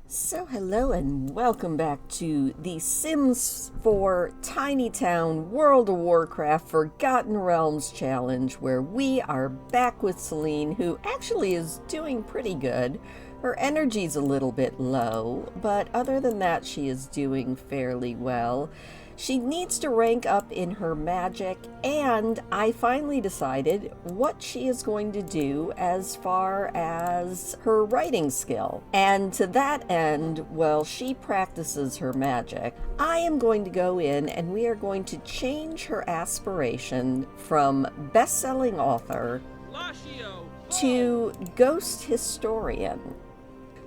So hello and welcome back to the Sims 4 Tiny Town World of Warcraft Forgotten Realms Challenge, where we are back with Selene, who actually is doing pretty good. Her energy's a little bit low, but other than that she is doing fairly well. She needs to rank up in her magic, and I finally decided what she is going to do as far as her writing skill. And to that end, while she practices her magic, I am going to go in and we are going to change her aspiration from best-selling author to ghost historian.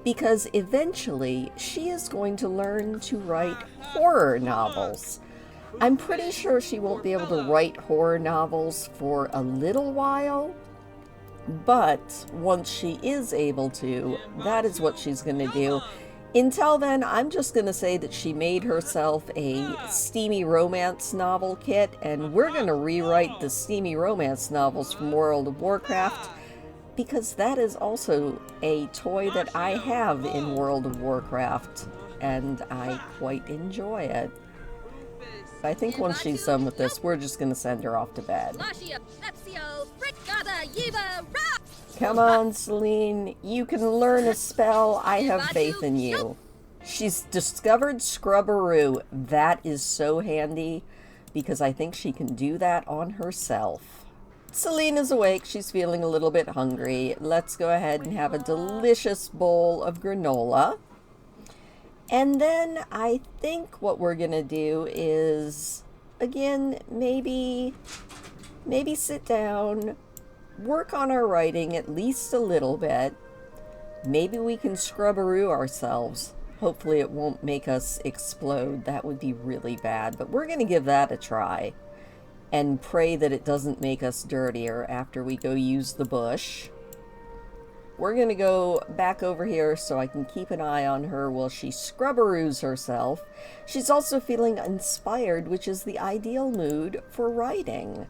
Because eventually she is going to learn to write horror novels. I'm pretty sure she won't be able to write horror novels for a little while, but once she is able to, that is what she's going to do. Until then, I'm just going to say that she made herself a steamy romance novel kit, and we're going to rewrite the steamy romance novels from World of Warcraft, because that is also a toy that I have in World of Warcraft, and I quite enjoy it. I think once she's done with this, we're just going to send her off to bed. Come on, Selene. You can learn a spell. I have faith in you. She's discovered Scrubberoo. That is so handy, because I think she can do that on herself. Selene is awake. She's feeling a little bit hungry. Let's go ahead and have a delicious bowl of granola. And then I think what we're going to do is, again, maybe sit down, work on our writing at least a little bit. Maybe we can scrubberoo ourselves. Hopefully it won't make us explode. That would be really bad, but we're going to give that a try. And pray that it doesn't make us dirtier after we go use the bush. We're going to go back over here so I can keep an eye on her while she scrubberoos herself. She's also feeling inspired, which is the ideal mood for writing.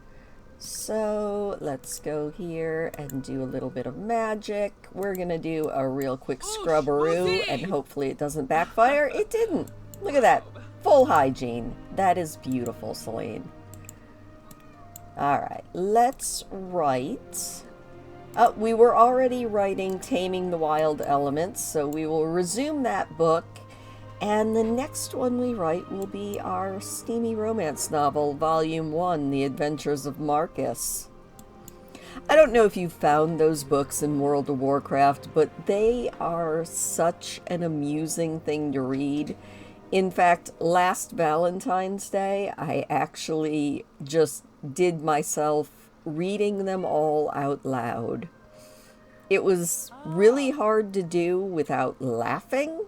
So let's go here and do a little bit of magic. We're going to do a real quick scrubberoo, and hopefully it doesn't backfire. It didn't. Look at that. Full hygiene. That is beautiful, Selene. Alright, let's write. We were already writing Taming the Wild Elements, so we will resume that book. And the next one we write will be our steamy romance novel, Volume 1, The Adventures of Marcus. I don't know if you found those books in World of Warcraft, but they are such an amusing thing to read. In fact, last Valentine's Day, I actually just did myself reading them all out loud. It was really hard to do without laughing,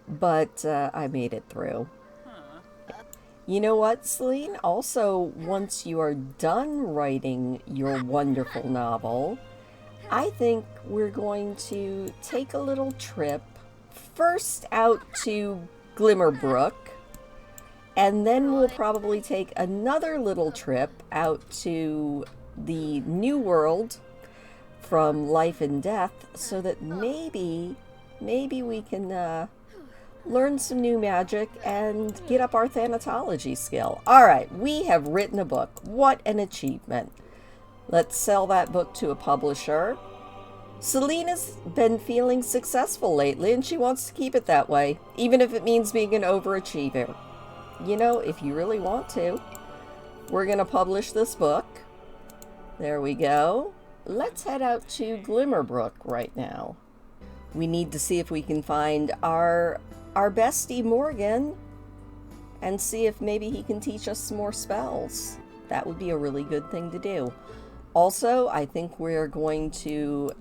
but I made it through. You know what, Selene? Also, once you are done writing your wonderful novel, I think we're going to take a little trip, first out to Glimmerbrook, and then we'll probably take another little trip out to the New World from Life and Death, so that maybe we can learn some new magic and get up our thanatology skill. Alright, we have written a book. What an achievement. Let's sell that book to a publisher. Selene has been feeling successful lately, and she wants to keep it that way, even if it means being an overachiever. You know, if you really want to. We're going to publish this book. There we go. Let's head out to Glimmerbrook right now. We need to see if we can find our bestie Morgan and see if maybe he can teach us some more spells. That would be a really good thing to do. Also, I think we're going to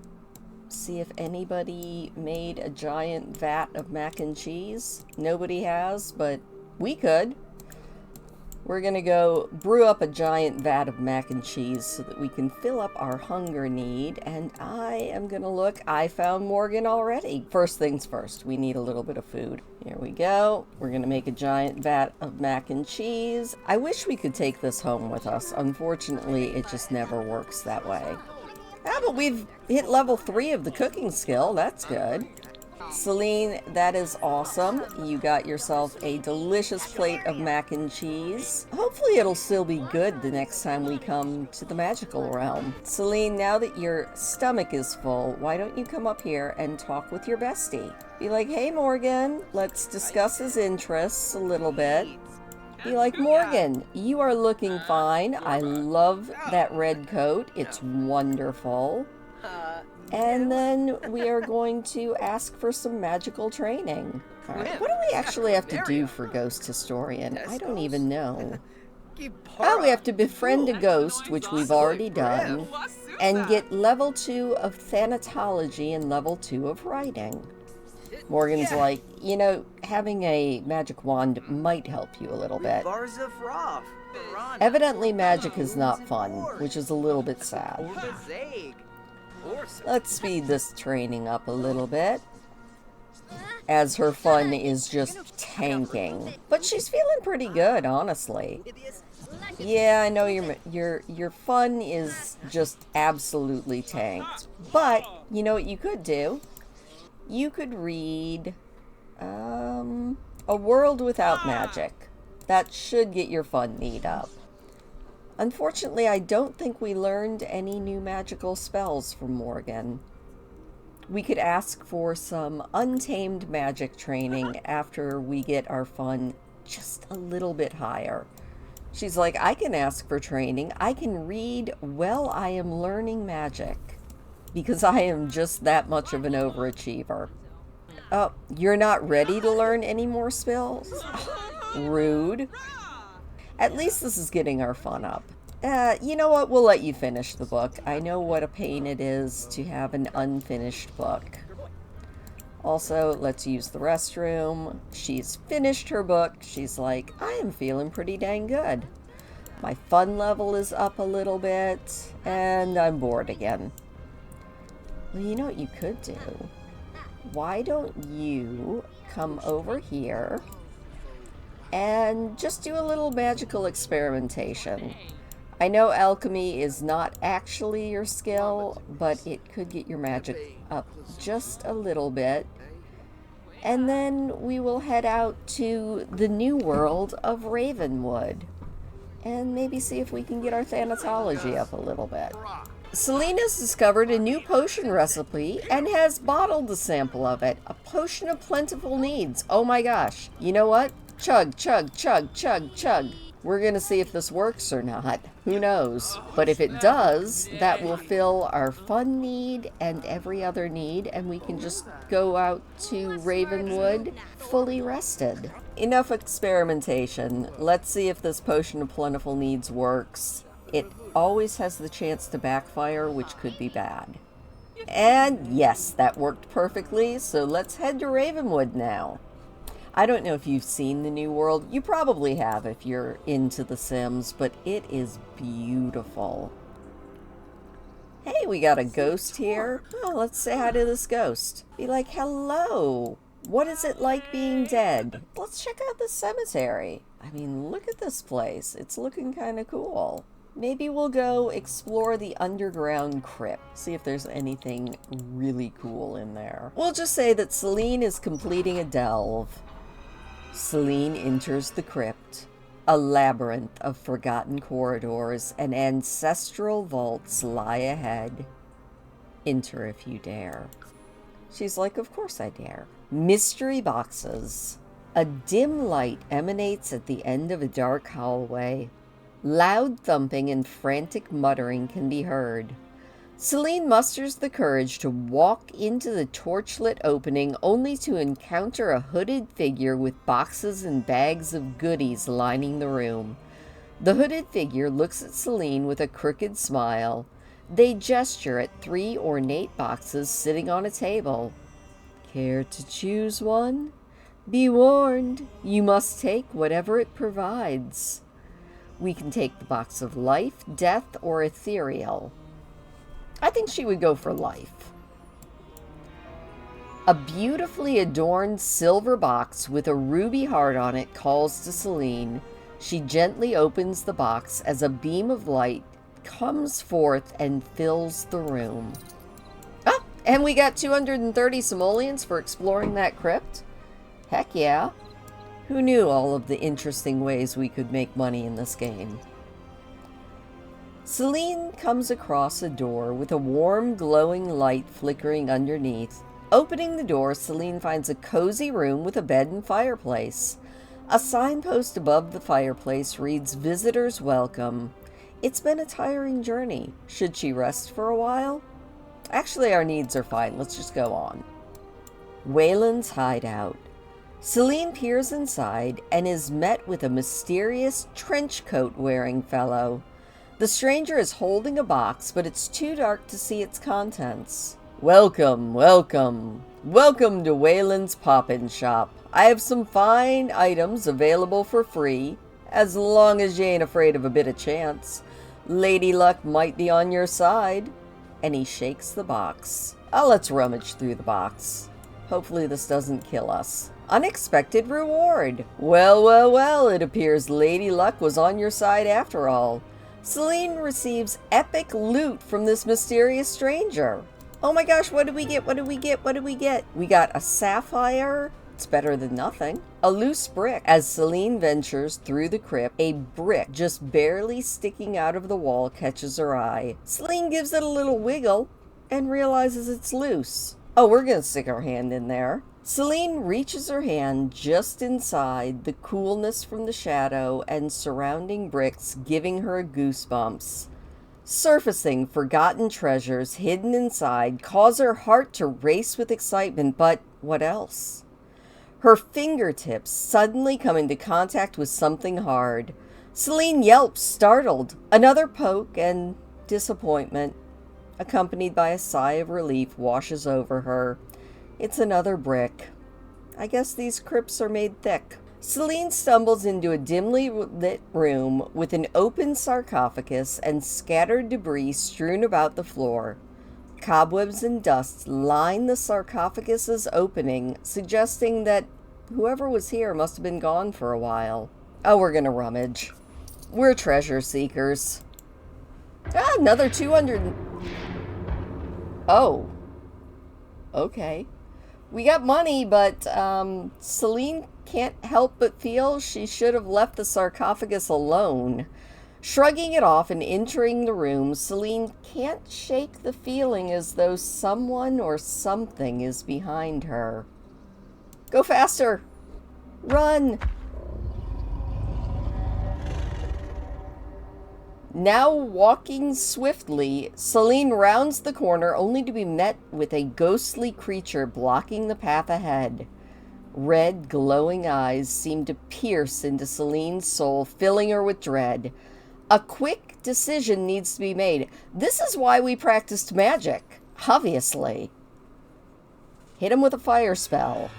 see if anybody made a giant vat of mac and cheese. Nobody has, but we could. We're gonna go brew up a giant vat of mac and cheese so that we can fill up our hunger need. And I am gonna look. I found Morgan already. First things first, we need a little bit of food. Here we go. We're gonna make a giant vat of mac and cheese. I wish we could take this home with us. Unfortunately, it just never works that way. Ah, but we've hit level 3 of the cooking skill. That's good. Selene, that is awesome. You got yourself a delicious plate of mac and cheese. Hopefully it'll still be good the next time we come to the magical realm. Selene, now that your stomach is full, why don't you come up here and talk with your bestie? Be like, hey Morgan, let's discuss his interests a little bit. Be like, Morgan, you are looking fine. I love that red coat. It's wonderful. And then we are going to ask for some magical training. All right. What do we actually have to do for Ghost Historian? I don't even know. Oh, we have to befriend a ghost, which we've already done, and get level 2 of Thanatology and level 2 of Writing. Morgan's like, you know, having a magic wand might help you a little bit. Evidently magic is not fun, which is a little bit sad. Let's speed this training up a little bit, as her fun is just tanking. But she's feeling pretty good, honestly. Yeah, I know your fun is just absolutely tanked. But you know what you could do? You could read A World Without Magic. That should get your fun need up. Unfortunately, I don't think we learned any new magical spells from Morgan. We could ask for some untamed magic training after we get our fun just a little bit higher. She's like, I can ask for training. I can read while I am learning magic, because I am just that much of an overachiever. Oh, you're not ready to learn any more spells? Rude. At least this is getting our fun up. You know what? We'll let you finish the book. I know what a pain it is to have an unfinished book. Also, let's use the restroom. She's finished her book. She's like, I am feeling pretty dang good. My fun level is up a little bit, and I'm bored again. Well, you know what you could do? Why don't you come over here and just do a little magical experimentation? I know alchemy is not actually your skill, but it could get your magic up just a little bit. And then we will head out to the new world of Ravenwood and maybe see if we can get our Thanatology up a little bit. Selenes discovered a new potion recipe and has bottled a sample of it. A potion of plentiful needs. Oh my gosh. You know what? Chug, chug, chug, chug, chug. We're going to see if this works or not. Who knows? But if it does, that will fill our fun need and every other need, and we can just go out to Ravenwood fully rested. Enough experimentation. Let's see if this potion of plentiful needs works. It always has the chance to backfire, which could be bad. And yes, that worked perfectly, so let's head to Ravenwood now. I don't know if you've seen the new world. You probably have if you're into The Sims, but it is beautiful. Hey, we got a ghost here. Oh, let's say hi to this ghost. Be like, hello. What is it like being dead? Let's check out the cemetery. I mean, look at this place. It's looking kind of cool. Maybe we'll go explore the underground crypt, see if there's anything really cool in there. We'll just say that Selene is completing a delve. Selene enters the crypt. A labyrinth of forgotten corridors and ancestral vaults lie ahead. Enter if you dare. She's like, of course I dare. Mystery boxes. A dim light emanates at the end of a dark hallway. Loud thumping and frantic muttering can be heard. Selene musters the courage to walk into the torchlit opening only to encounter a hooded figure with boxes and bags of goodies lining the room. The hooded figure looks at Selene with a crooked smile. They gesture at 3 ornate boxes sitting on a table. Care to choose one? Be warned, you must take whatever it provides. We can take the box of life, death, or ethereal. I think she would go for life. A beautifully adorned silver box with a ruby heart on it calls to Selene. She gently opens the box as a beam of light comes forth and fills the room. Oh, And we got 230 simoleons for exploring that crypt? Heck yeah. Who knew all of the interesting ways we could make money in this game? Selene comes across a door with a warm, glowing light flickering underneath. Opening the door, Selene finds a cozy room with a bed and fireplace. A signpost above the fireplace reads, "Visitors welcome." It's been a tiring journey. Should she rest for a while? Actually, our needs are fine. Let's just go on. Wayland's hideout. Selene peers inside and is met with a mysterious trench coat wearing fellow. The stranger is holding a box, but it's too dark to see its contents. Welcome, welcome. Welcome to Wayland's Pop-In Shop. I have some fine items available for free, as long as you ain't afraid of a bit of chance. Lady Luck might be on your side. And he shakes the box. Let's rummage through the box. Hopefully this doesn't kill us. Unexpected reward. Well, well, well, it appears Lady Luck was on your side after all. Selene receives epic loot from this mysterious stranger. Oh my gosh, what did we get? What did we get? What did we get? We got a sapphire. It's better than nothing. A loose brick. As Selene ventures through the crypt, a brick just barely sticking out of the wall catches her eye. Selene gives it a little wiggle and realizes it's loose. Oh, we're gonna stick our hand in there. Selene reaches her hand just inside, the coolness from the shadow and surrounding bricks giving her goosebumps. Surfacing forgotten treasures hidden inside cause her heart to race with excitement, but what else? Her fingertips suddenly come into contact with something hard. Selene yelps, startled. Another poke and disappointment, accompanied by a sigh of relief, washes over her. It's another brick. I guess these crypts are made thick. Selene stumbles into a dimly lit room with an open sarcophagus and scattered debris strewn about the floor. Cobwebs and dust line the sarcophagus's opening, suggesting that whoever was here must have been gone for a while. Oh, we're gonna rummage. We're treasure seekers. Another 200. Oh. Okay. We got money, but Selene can't help but feel she should have left the sarcophagus alone. Shrugging it off and entering the room, Selene can't shake the feeling as though someone or something is behind her. Go faster! Run! Now walking swiftly, Selene rounds the corner only to be met with a ghostly creature blocking the path ahead. Red, glowing eyes seem to pierce into Selene's soul, filling her with dread. A quick decision needs to be made. This is why we practiced magic, obviously. Hit him with a fire spell.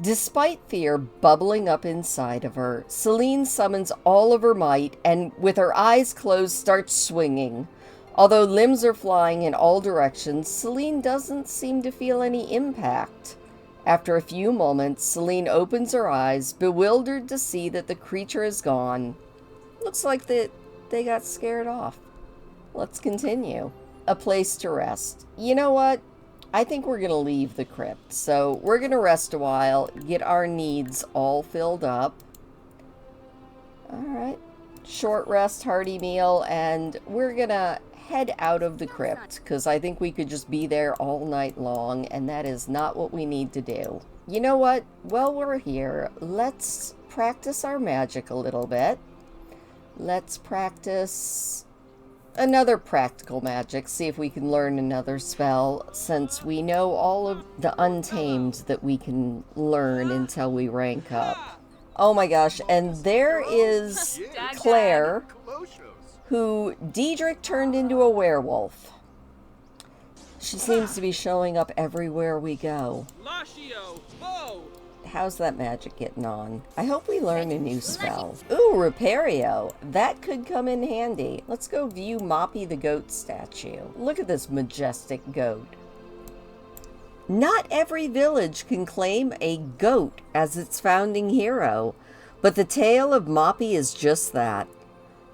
Despite fear bubbling up inside of her, Selene summons all of her might and, with her eyes closed, starts swinging. Although limbs are flying in all directions, Selene doesn't seem to feel any impact. After a few moments, Selene opens her eyes, bewildered to see that the creature is gone. Looks like they got scared off. Let's continue. A place to rest. You know what? I think we're going to leave the crypt. So we're going to rest a while, get our needs all filled up. Alright. Short rest, hearty meal, and we're going to head out of the crypt, because I think we could just be there all night long, and that is not what we need to do. You know what? While we're here, let's practice our magic a little bit. Let's practice another practical magic, see if we can learn another spell, since we know all of the untamed that we can learn until we rank up. Oh my gosh, and there is Claire, who Diedrich turned into a werewolf. She seems to be showing up everywhere we go. How's that magic getting on? I hope we learn a new spell. Ooh, Repario. That could come in handy. Let's go view Moppy the goat statue. Look at this majestic goat. Not every village can claim a goat as its founding hero, but the tale of Moppy is just that.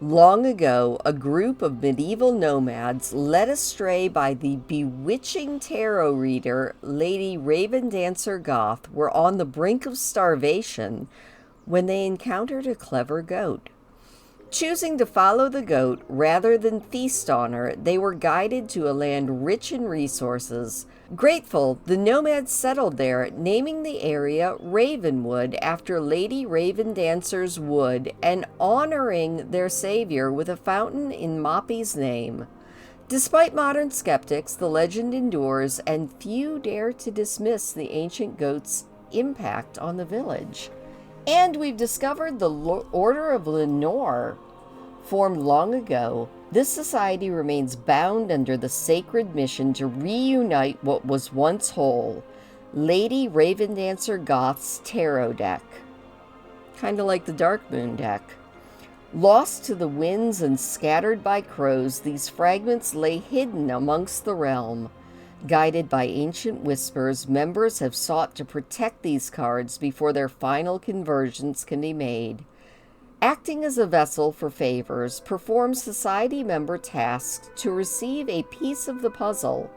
Long ago, a group of medieval nomads led astray by the bewitching tarot reader Lady Raven Dancer Goth were on the brink of starvation when they encountered a clever goat. Choosing to follow the goat rather than feast on her, they were guided to a land rich in resources. Grateful, the nomads settled there, naming the area Ravenwood after Lady Raven Dancer's wood and honoring their savior with a fountain in Moppy's name. Despite modern skeptics, the legend endures, and few dare to dismiss the ancient goat's impact on the village. And we've discovered the Order of Lenore. Formed long ago, this society remains bound under the sacred mission to reunite what was once whole, Lady Ravendancer Goth's tarot deck. Kind of like the Dark Moon deck. Lost to the winds and scattered by crows, these fragments lay hidden amongst the realm. Guided by ancient whispers, members have sought to protect these cards before their final conversions can be made. Acting as a vessel for favors, perform society member tasks to receive a piece of the puzzle.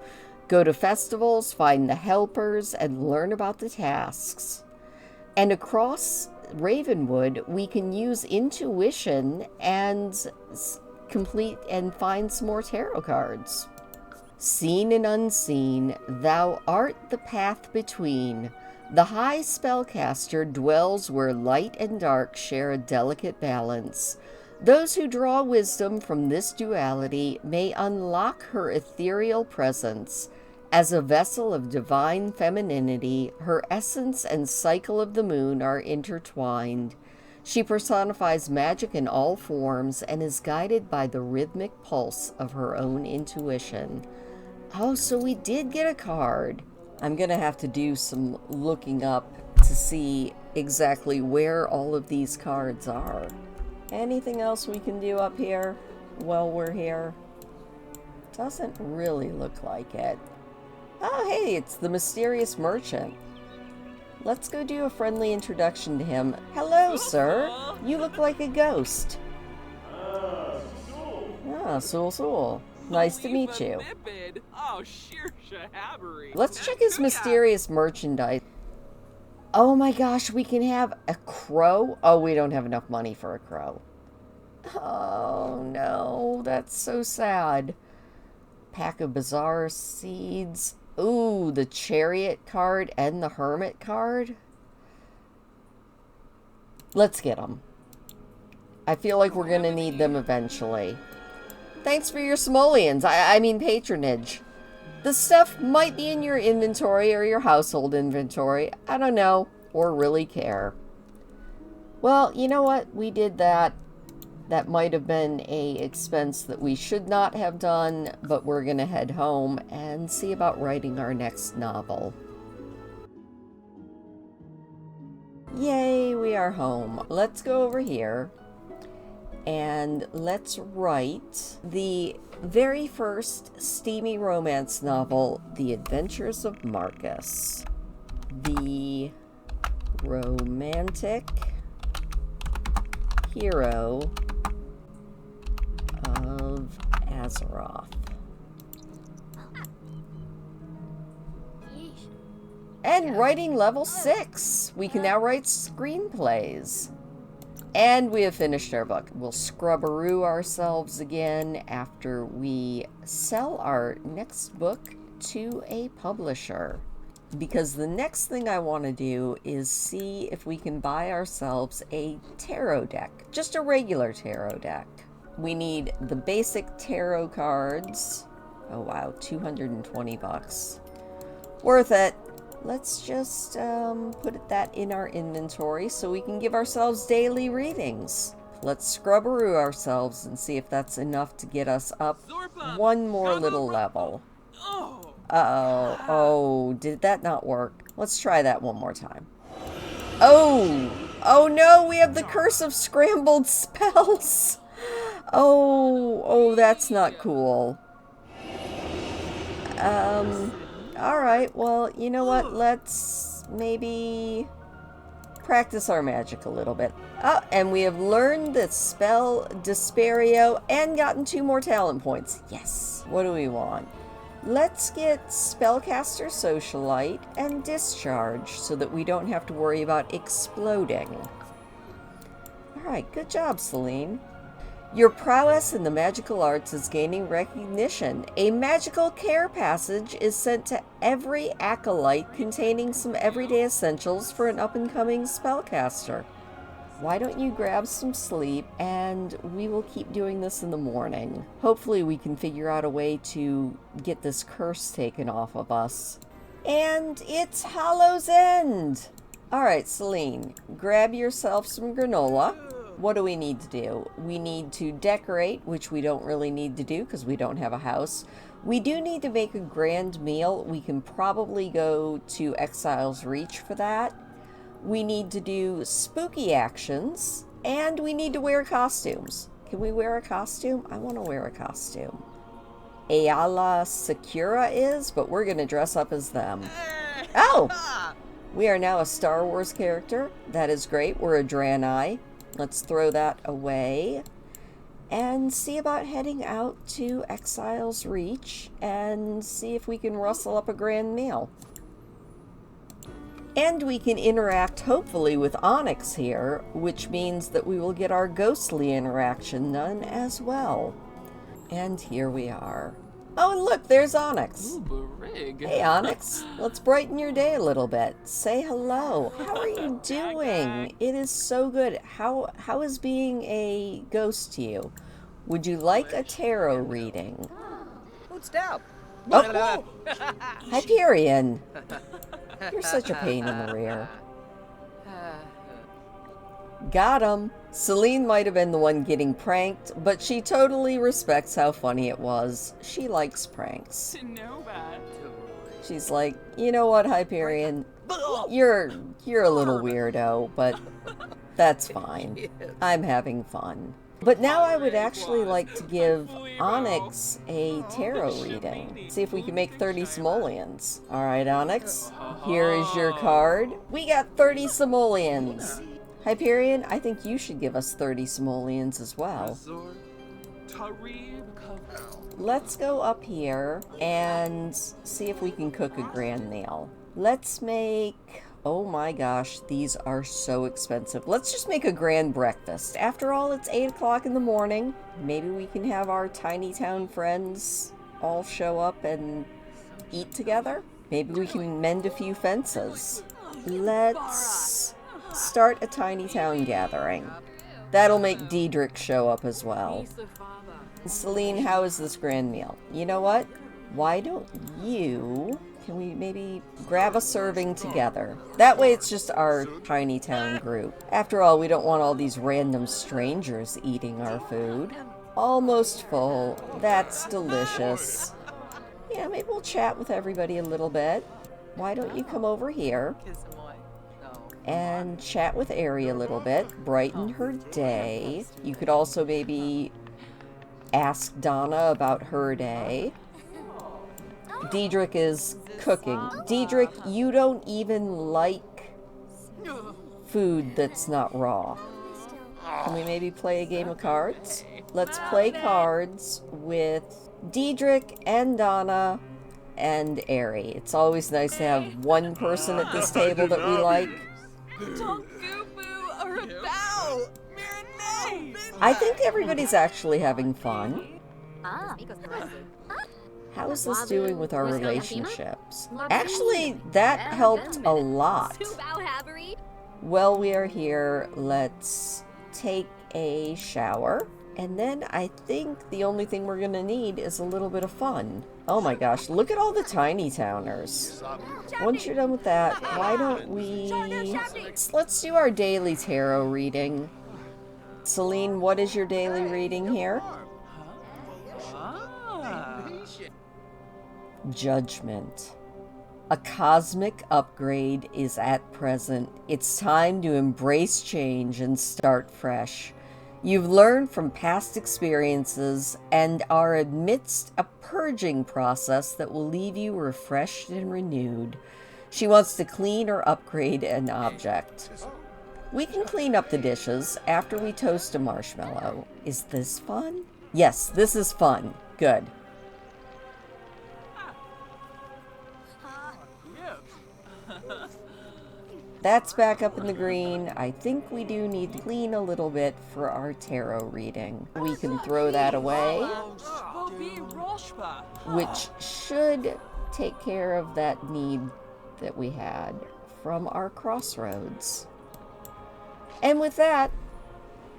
Go to festivals, find the helpers, and learn about the tasks. And across Ravenwood, we can use intuition and complete and find some more tarot cards. Seen and unseen, thou art the path between. The high spellcaster dwells where light and dark share a delicate balance. Those who draw wisdom from this duality may unlock her ethereal presence. As a vessel of divine femininity, her essence and cycle of the moon are intertwined. She personifies magic in all forms and is guided by the rhythmic pulse of her own intuition. Oh, so we did get a card. I'm going to have to do some looking up to see exactly where all of these cards are. Anything else we can do up here while we're here? Doesn't really look like it. Oh, hey, it's the mysterious merchant. Let's go do a friendly introduction to him. Hello, sir. You look like a ghost. Ah, Sul. Nice to meet you. Let's check his mysterious merchandise. Oh my gosh, we can have a crow? Oh, we don't have enough money for a crow. Oh no, that's so sad. Pack of bizarre seeds. Ooh, the chariot card and the hermit card. Let's get them. I feel like we're going to need them eventually. Thanks for your simoleons. I mean patronage. The stuff might be in your inventory or your household inventory. I don't know, or really care. Well, you know what? We did that. That might have been an expense that we should not have done, but we're going to head home and see about writing our next novel. Yay, we are home. Let's go over here and let's write the very first steamy romance novel, The Adventures of Marcus. The romantic hero of Azeroth. And writing level 6. We can now write screenplays. And we have finished our book. We'll scrubberoo ourselves again after we sell our next book to a publisher. Because the next thing I want to do is see if we can buy ourselves a tarot deck. Just a regular tarot deck. We need the basic tarot cards. Oh wow, 220 bucks. Worth it. Let's just put that in our inventory so we can give ourselves daily readings. Let's scrubberoo ourselves and see if that's enough to get us up one more little level. Uh-oh. Oh, did that not work? Let's try that one more time. Oh! Oh no, we have the curse of scrambled spells! Oh, that's not cool. Alright, well, you know what? Let's maybe practice our magic a little bit. Oh, and we have learned the spell Desperio and gotten 2 more talent points. Yes. What do we want? Let's get Spellcaster Socialite and Discharge so that we don't have to worry about exploding. Alright, good job, Selene. Your prowess in the magical arts is gaining recognition. A magical care passage is sent to every acolyte containing some everyday essentials for an up-and-coming spellcaster. Why don't you grab some sleep, and we will keep doing this in the morning. Hopefully we can figure out a way to get this curse taken off of us. And it's Hollow's End! Alright, Selene, grab yourself some granola. What do we need to do? We need to decorate, which we don't really need to do because we don't have a house. We do need to make a grand meal. We can probably go to Exile's Reach for that. We need to do spooky actions, and we need to wear costumes. Can we wear a costume? I want to wear a costume. Ayala Sakura is, but we're going to dress up as them. Oh! We are now a Star Wars character. That is great. We're a Draenei. Let's throw that away and see about heading out to Exile's Reach and see if we can rustle up a grand meal. And we can interact, hopefully, with Onyx here, which means that we will get our ghostly interaction done as well. And here we are. Oh, and look, there's Onyx. Ooh, hey, Onyx. Let's brighten your day a little bit. Say hello. How are you doing? It is so good. How is being a ghost to you? Would you like a tarot reading? Oh, Hyperion. You're such a pain in the rear. Got him. Selene might have been the one getting pranked, but she totally respects how funny it was. She likes pranks. She's like, you know what, Hyperion? You're a little weirdo, but that's fine. I'm having fun. But now I would actually like to give Onyx a tarot reading. See if we can make 30 simoleons. Alright, Onyx, here is your card. We got 30 simoleons. Hyperion, I think you should give us 30 simoleons as well. Let's go up here and see if we can cook a grand meal. Let's make... Oh my gosh, these are so expensive. Let's just make a grand breakfast. After all, it's 8 o'clock in the morning. Maybe we can have our tiny town friends all show up and eat together. Maybe we can mend a few fences. Let's start a tiny town gathering. That'll make Diedrich show up as well. Selene, how is this grand meal? You know what? Why don't you... Can we maybe grab a serving together? That way it's just our tiny town group. After all, we don't want all these random strangers eating our food. Almost full. That's delicious. Yeah, maybe we'll chat with everybody a little bit. Why don't you come over here and chat with Ari a little bit, brighten her day. You could also maybe ask Donna about her day. Diedrich is cooking. Diedrich, you don't even like food that's not raw. Can we maybe play a game of cards? Let's play cards with Diedrich and Donna and Ari. It's always nice to have one person at this table that we like. I think everybody's actually having fun. How is this doing with our relationships? Actually, that helped a lot. While we are here, let's take a shower. And then I think the only thing we're gonna need is a little bit of fun. Oh my gosh, look at all the tiny towners. Once you're done with that, why don't we... Let's do our daily tarot reading. Selene, what is your daily reading here? Judgment. A cosmic upgrade is at present. It's time to embrace change and start fresh. You've learned from past experiences and are amidst a purging process that will leave you refreshed and renewed. She wants to clean or upgrade an object. We can clean up the dishes after we toast a marshmallow. Is this fun? Yes, this is fun. Good. That's back up in the green. I think we do need to clean a little bit for our tarot reading. We can throw that away, which should take care of that need that we had from our crossroads. And with that,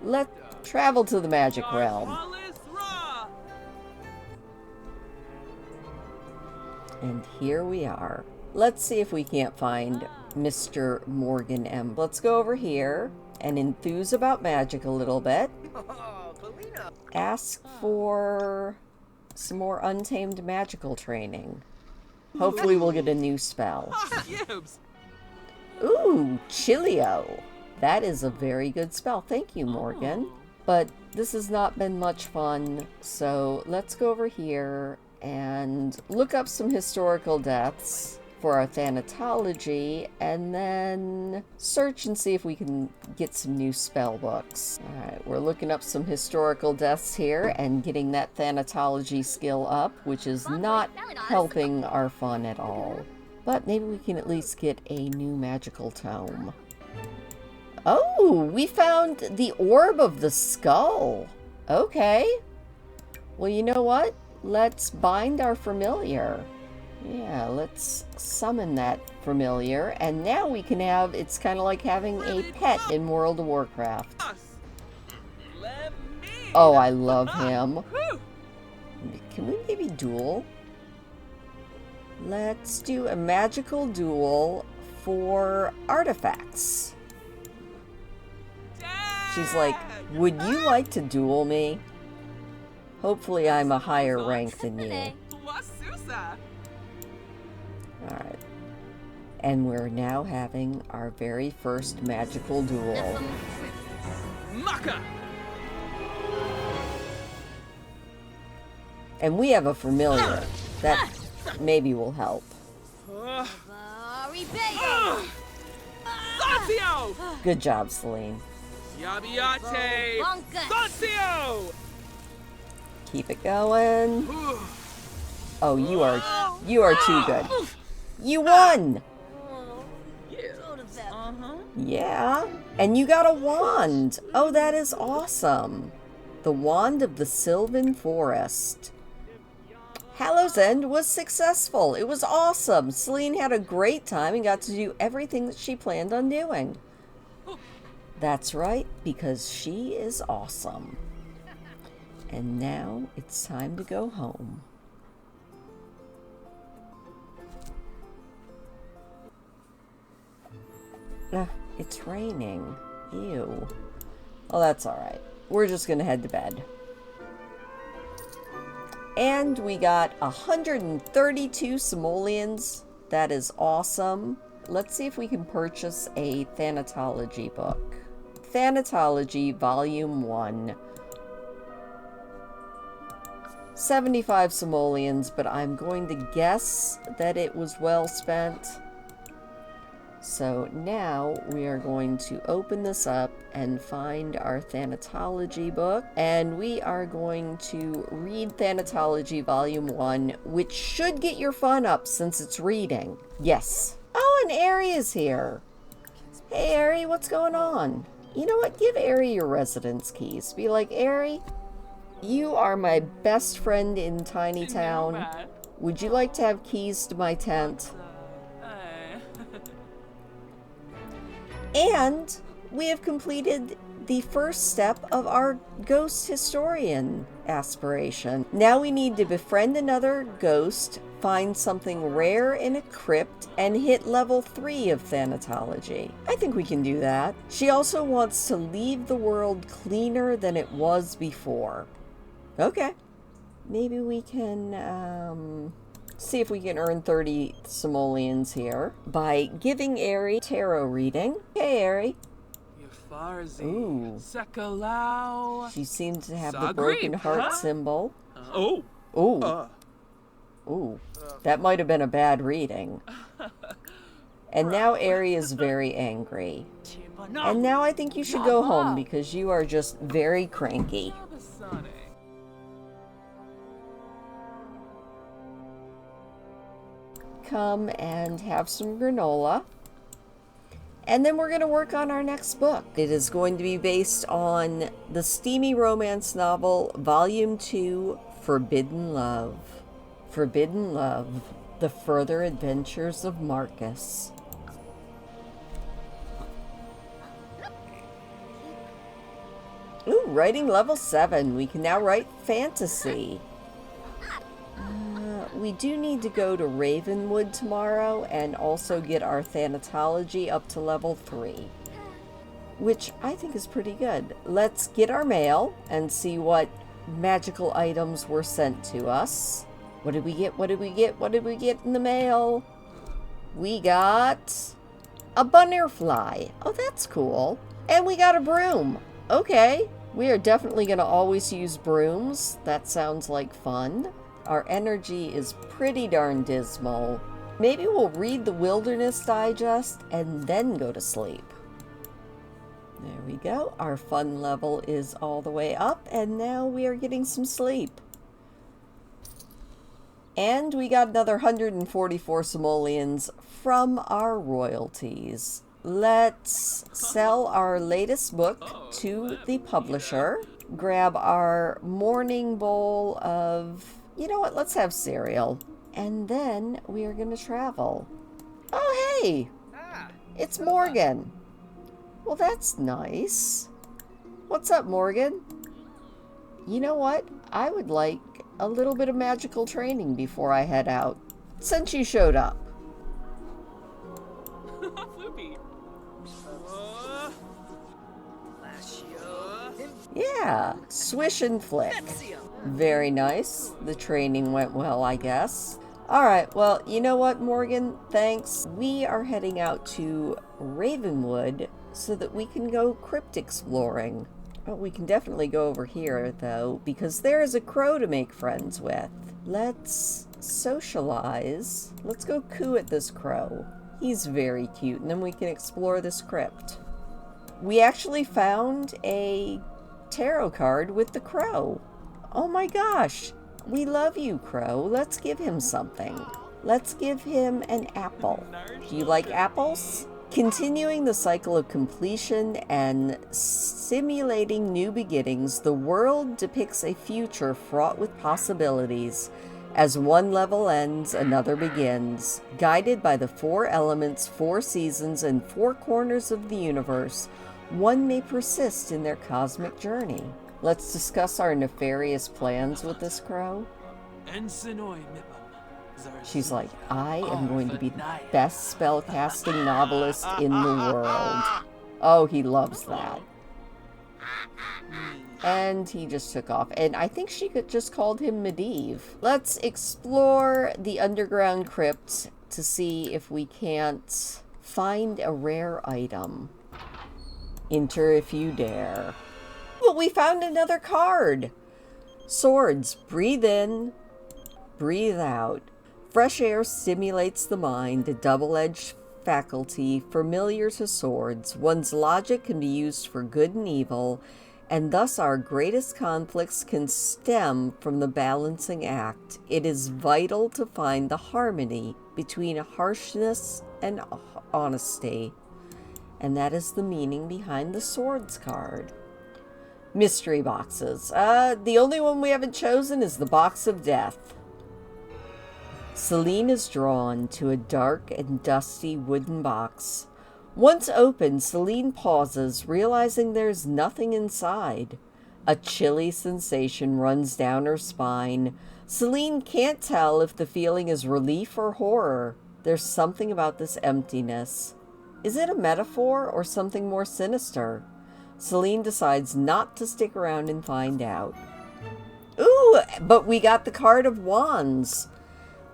let's travel to the magic realm. And here we are. Let's see if we can't find Mr. Morgan M. Let's go over here and enthuse about magic a little bit. Ask for some more untamed magical training. Hopefully we'll get a new spell. Ooh, Chilio. That is a very good spell. Thank you, Morgan. But this has not been much fun, so let's go over here and look up some historical deaths for our thanatology, and then search and see if we can get some new spell books. Alright, we're looking up some historical deaths here and getting that thanatology skill up, which is not helping our fun at all. But maybe we can at least get a new magical tome. Oh, we found the Orb of the Skull. Okay. Well, you know what? Let's bind our familiar. Yeah, let's summon that familiar, and now we can have, it's kind of like having a pet in World of Warcraft. Oh, I love him. Can we maybe duel? Let's do a magical duel for artifacts. She's like, would you like to duel me? Hopefully I'm a higher rank than you. Alright. And we're now having our very first magical duel. And we have a familiar. That maybe will help. Good job, Selene. Keep it going. Oh, you are too good. You won! Yeah, and you got a wand. Oh, that is awesome. The Wand of the Sylvan Forest. Hallow's End was successful. It was awesome. Selene had a great time and got to do everything that she planned on doing. That's right, because she is awesome. And now it's time to go home. It's raining. Ew. Well, that's alright. We're just gonna head to bed. And we got 132 simoleons. That is awesome. Let's see if we can purchase a thanatology book. Thanatology, Volume 1. 75 simoleons, but I'm going to guess that it was well spent. So now we are going to open this up and find our thanatology book, and we are going to read Thanatology Volume 1, which should get your fun up since it's reading. Yes. Oh, and Ari is here. Hey Ari, what's going on? You know what? Give Ari your residence keys. Be like, Ari, you are my best friend in Tiny Town. Would you like to have keys to my tent? And we have completed the first step of our ghost historian aspiration. Now we need to befriend another ghost, find something rare in a crypt, and hit level 3 of thanatology. I think we can do that. She also wants to leave the world cleaner than it was before. Okay. Maybe we can, see if we can earn 30 simoleons here by giving Ari tarot reading. Hey, Ari. Ooh. She seems to have the broken heart symbol. Ooh. Ooh. That might have been a bad reading. And now Aerie is very angry. And now I think you should go home because you are just very cranky. Come and have some granola. And then we're going to work on our next book. It is going to be based on the steamy romance novel, Volume 2, Forbidden Love. Forbidden Love, The Further Adventures of Marcus. Ooh, writing level 7. We can now write fantasy. We do need to go to Ravenwood tomorrow and also get our Thanatology up to level 3. Which I think is pretty good. Let's get our mail and see what magical items were sent to us. What did we get? What did we get? What did we get in the mail? We got a butterfly. Oh, that's cool. And we got a broom. Okay. We are definitely going to always use brooms. That sounds like fun. Our energy is pretty darn dismal. Maybe we'll read the Wilderness Digest and then go to sleep. There we go. Our fun level is all the way up, and now we are getting some sleep. And we got another 144 simoleons from our royalties. Let's sell our latest book to the publisher. Grab our morning bowl of... You know what? Let's have cereal. And then we are going to travel. Oh, hey! It's Morgan. Well, that's nice. What's up, Morgan? You know what? I would like a little bit of magical training before I head out. Since you showed up. Yeah, swish and flick. Very nice. The training went well, I guess. Alright, well, you know what, Morgan? Thanks. We are heading out to Ravenwood so that we can go crypt exploring. Oh, we can definitely go over here, though, because there is a crow to make friends with. Let's socialize. Let's go coo at this crow. He's very cute, and then we can explore this crypt. We actually found a tarot card with the crow. Oh my gosh, we love you, crow. Let's give him something. Let's give him an apple. Do you like apples? Continuing the cycle of completion and simulating new beginnings, the world depicts a future fraught with possibilities. As one level ends, another begins. Guided by the 4 elements, 4 seasons, and 4 corners of the universe, one may persist in their cosmic journey. Let's discuss our nefarious plans with this crow. She's like, I am going to be the best spellcasting novelist in the world. Oh, he loves that. And he just took off. And I think she just called him Medivh. Let's explore the underground crypt to see if we can't find a rare item. Enter if you dare. But we found another card. Swords. Breathe in. Breathe out. Fresh air stimulates the mind, a double-edged faculty familiar to swords. One's logic can be used for good and evil, and thus our greatest conflicts can stem from the balancing act. It is vital to find the harmony between harshness and honesty. And that is the meaning behind the swords card. Mystery boxes. The only one we haven't chosen is the Box of Death. Selene is drawn to a dark and dusty wooden box. Once opened, Selene pauses, realizing there's nothing inside. A chilly sensation runs down her spine. Selene can't tell if the feeling is relief or horror. There's something about this emptiness. Is it a metaphor or something more sinister? Selene decides not to stick around and find out. Ooh, but we got the card of wands.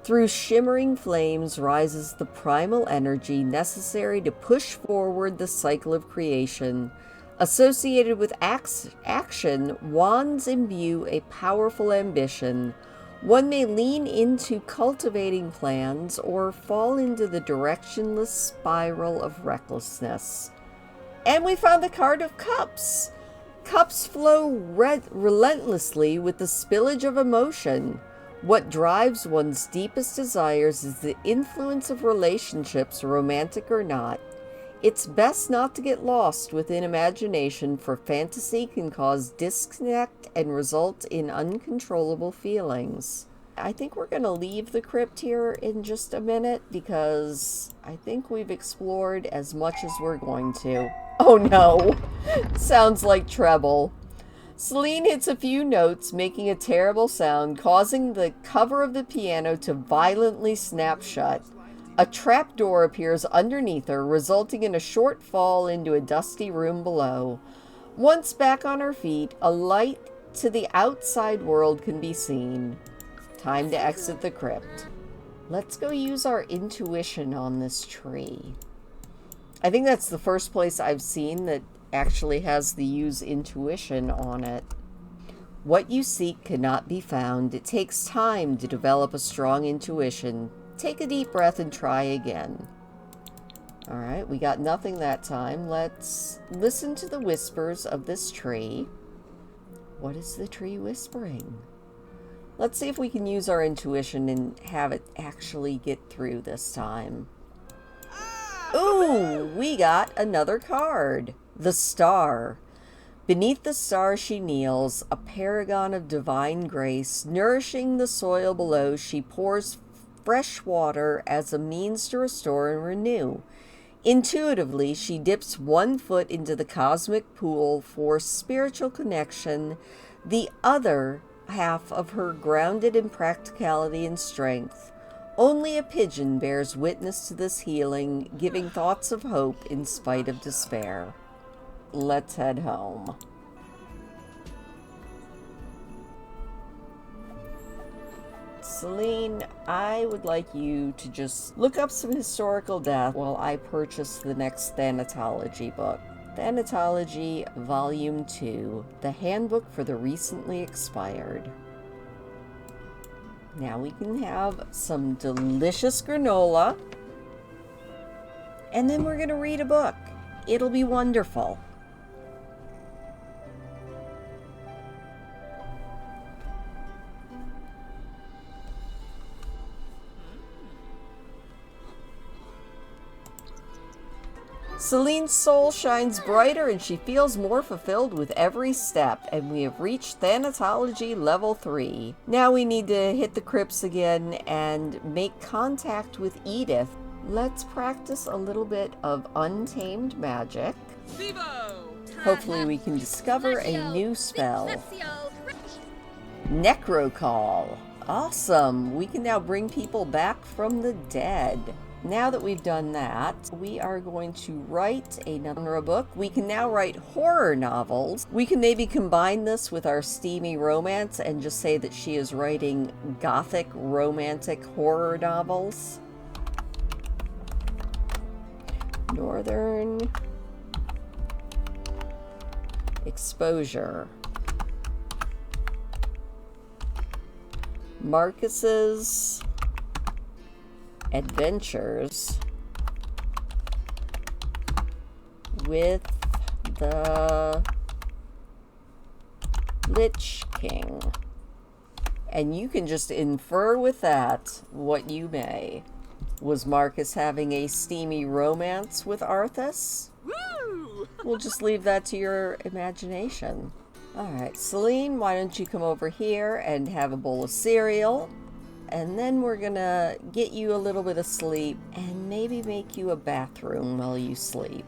Through shimmering flames rises the primal energy necessary to push forward the cycle of creation. Associated with action, wands imbue a powerful ambition. One may lean into cultivating plans or fall into the directionless spiral of recklessness. And we found the card of cups. Cups flow relentlessly with the spillage of emotion. What drives one's deepest desires is the influence of relationships, romantic or not. It's best not to get lost within imagination, for fantasy can cause disconnect and result in uncontrollable feelings. I think we're going to leave the crypt here in just a minute because I think we've explored as much as we're going to. Oh no! Sounds like treble. Selene hits a few notes, making a terrible sound, causing the cover of the piano to violently snap shut. A trapdoor appears underneath her, resulting in a short fall into a dusty room below. Once back on her feet, a light to the outside world can be seen. Time to exit the crypt. Let's go use our intuition on this tree. I think that's the first place I've seen that actually has the use intuition on it. What you seek cannot be found. It takes time to develop a strong intuition. Take a deep breath and try again. Alright, we got nothing that time. Let's listen to the whispers of this tree. What is the tree whispering? Let's see if we can use our intuition and have it actually get through this time. Ooh, we got another card. The Star. Beneath the star she kneels, a paragon of divine grace. Nourishing the soil below, she pours fresh water as a means to restore and renew. Intuitively, she dips one foot into the cosmic pool for spiritual connection, the other half of her grounded in practicality and strength. Only a pigeon bears witness to this healing, giving thoughts of hope in spite of despair. Let's head home. Selene, I would like you to just look up some historical death while I purchase the next Thanatology book. Thanatology Volume 2, the Handbook for the Recently Expired. Now we can have some delicious granola. And then we're going to read a book. It'll be wonderful. Selene's soul shines brighter and she feels more fulfilled with every step, and we have reached Thanatology Level 3. Now we need to hit the crypts again and make contact with Edith. Let's practice a little bit of untamed magic. Hopefully we can discover a new spell. Necrocall. Awesome! We can now bring people back from the dead. Now that we've done that, we are going to write another book. We can now write horror novels. We can maybe combine this with our Steamy Romance and just say that she is writing gothic romantic horror novels. Northern Exposure. Marcus's Adventures with the Lich King. And you can just infer with that what you may. Was Marcus having a steamy romance with Arthas? Woo! We'll just leave that to your imagination. Alright, Selene, why don't you come over here and have a bowl of cereal? And then we're gonna get you a little bit of sleep and maybe make you a bathroom while you sleep.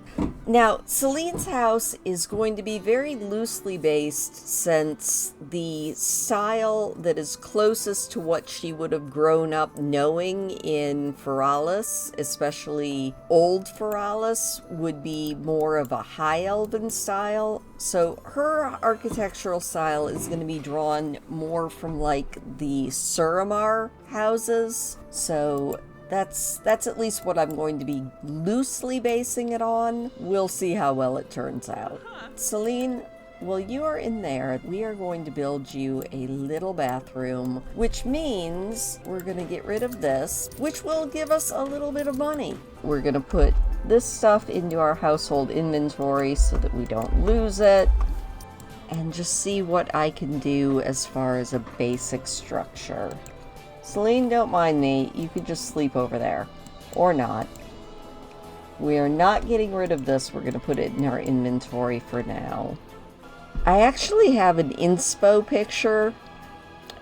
Now, Selene's house is going to be very loosely based, since the style that is closest to what she would have grown up knowing in Feralis, especially old Feralis, would be more of a high elven style. So her architectural style is going to be drawn more from like the Suramar houses. So that's at least what I'm going to be loosely basing it on. We'll see how well it turns out. Selene, Well, you are in there. We are going to build you a little bathroom, which means we're going to get rid of this, which will give us a little bit of money. We're going to put this stuff into our household inventory so that we don't lose it, and just see what I can do as far as a basic structure. Selene, don't mind me. You could just sleep over there. Or not. We are not getting rid of this. We're going to put it in our inventory for now. I actually have an inspo picture,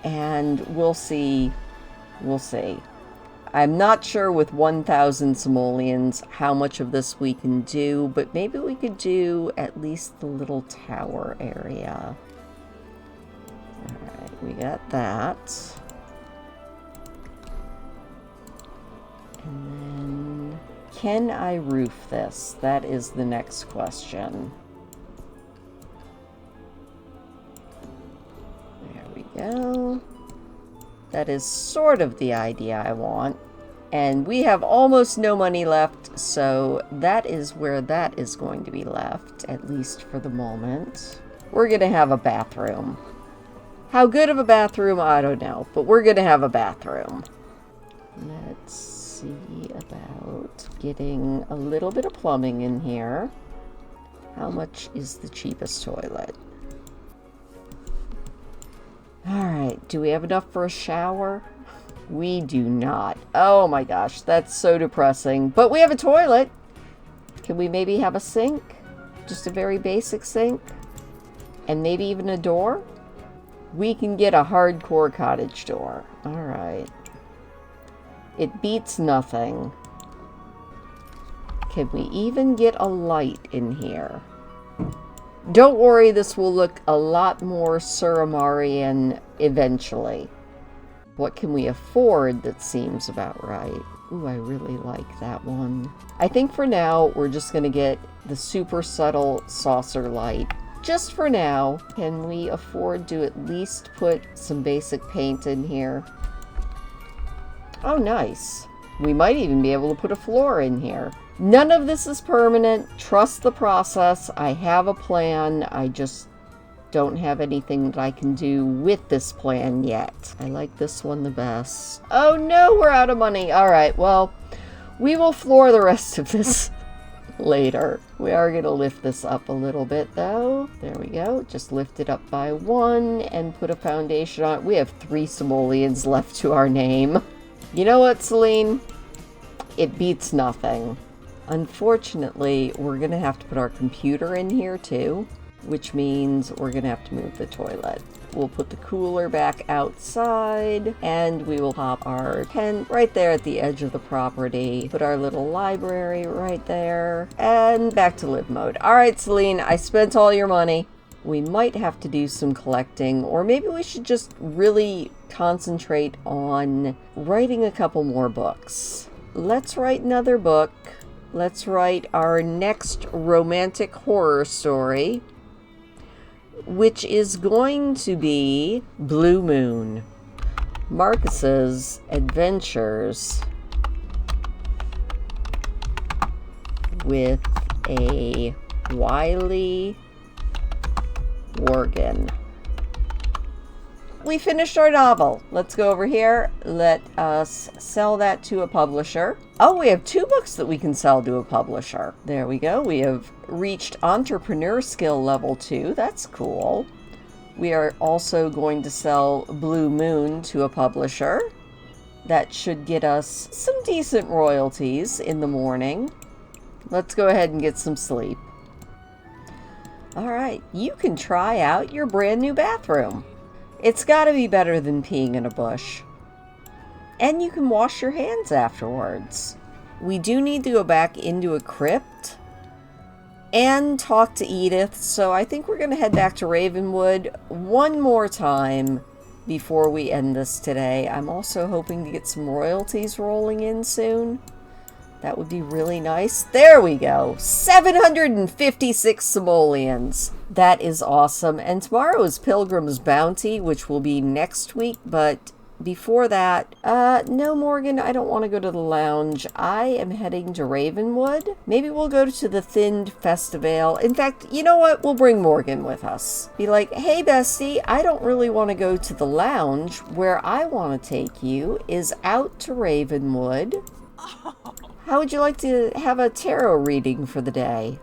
and we'll see. We'll see. I'm not sure with 1,000 simoleons how much of this we can do, but maybe we could do at least the little tower area. Alright, we got that. And then, can I roof this? That is the next question. Go. That is sort of the idea I want. And we have almost no money left, so that is where that is going to be left, at least for the moment. We're going to have a bathroom. How good of a bathroom, I don't know, but we're going to have a bathroom. Let's see about getting a little bit of plumbing in here. How much is the cheapest toilet? Alright, do we have enough for a shower? We do not. Oh my gosh, that's so depressing. But we have a toilet. Can we maybe have a sink? Just a very basic sink? And maybe even a door? We can get a hardcore cottage door. Alright. It beats nothing. Can we even get a light in here? Don't worry, this will look a lot more Suramarian eventually. What can we afford that seems about right? Ooh, I really like that one. I think for now, we're just going to get the super subtle saucer light. Just for now, can we afford to at least put some basic paint in here? Oh, nice. We might even be able to put a floor in here. None of this is permanent. Trust the process. I have a plan. I just don't have anything that I can do with this plan yet. I like this one the best. Oh no, we're out of money. All right, well, we will floor the rest of this later. We are going to lift this up a little bit though. There we go. Just lift it up by one and put a foundation on it. We have 3 simoleons left to our name. You know what, Selene? It beats nothing. Unfortunately, we're going to have to put our computer in here too, which means we're going to have to move the toilet. We'll put the cooler back outside, and we will pop our tent right there at the edge of the property. Put our little library right there, and back to live mode. All right, Selene, I spent all your money. We might have to do some collecting, or maybe we should just really concentrate on writing a couple more books. Let's write another book. Let's write our next romantic horror story, which is going to be Blue Moon. Marcus's adventures with a wily Worgen. We finished our novel. Let's go over here. Let us sell that to a publisher. Oh, we have 2 books that we can sell to a publisher. There we go. We have reached entrepreneur skill level 2. That's cool. We are also going to sell Blue Moon to a publisher. That should get us some decent royalties in the morning. Let's go ahead and get some sleep. All right, you can try out your brand new bathroom. It's got to be better than peeing in a bush. And you can wash your hands afterwards. We do need to go back into a crypt and talk to Edith, so I think we're going to head back to Ravenwood one more time before we end this today. I'm also hoping to get some royalties rolling in soon. That would be really nice. There we go. 756 simoleons. That is awesome. And tomorrow is Pilgrim's Bounty, which will be next week, but before that, no, Morgan, I don't want to go to the lounge. I am heading to Ravenwood. Maybe we'll go to the Thinned Festival. In fact, you know what? We'll bring Morgan with us. Be like, hey, bestie, I don't really want to go to the lounge. Where I want to take you is out to Ravenwood. How would you like to have a tarot reading for the day?